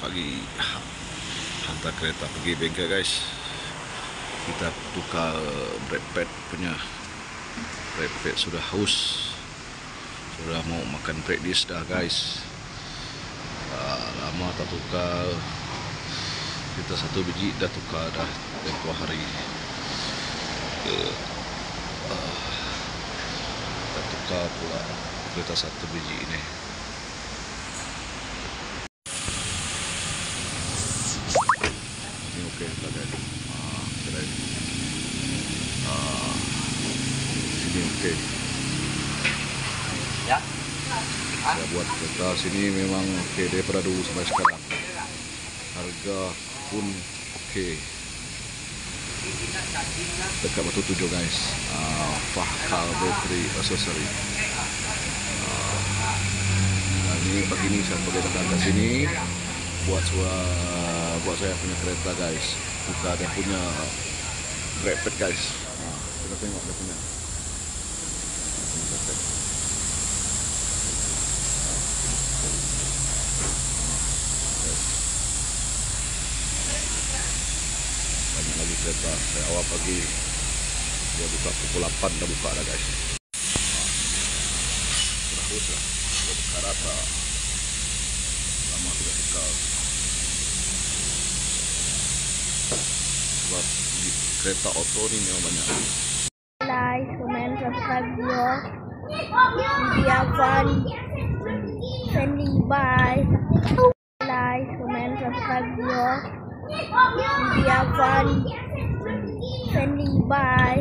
pagi hantar kereta pergi bengkel guys. Kita tukar brake pad punya. Brake pad sudah haus, sudah mau makan brake disc dah guys. Lama tak tukar. Kita satu biji dah tukar dah tempoh hari. Kita tukar pula kereta satu biji ini. Ini okey lah guys. Kira sini okey. Ya. Saya buat kereta sini memang okey daripada dulu sampai sekarang. Harga pun okey. Dekat Batu Tujuh guys. Fahkal Battery Accessory. Ini pagi ni saya pergi datang ke sini buat saya punya kereta guys. Buka dia punya brake pad guys. Kita tengok dia punya. Banyak lagi kereta. Saya awal pagi dia buka pukul 8 dah buka dah guys. Sudah haus lah. Sudah buka rata. Lama tidak buka. Sebab kereta auto ni memang banyak. Like, comment, subscribe video. Media fun. Friendly bye. Like, comment, subscribe video. Media fun. Friendly bye.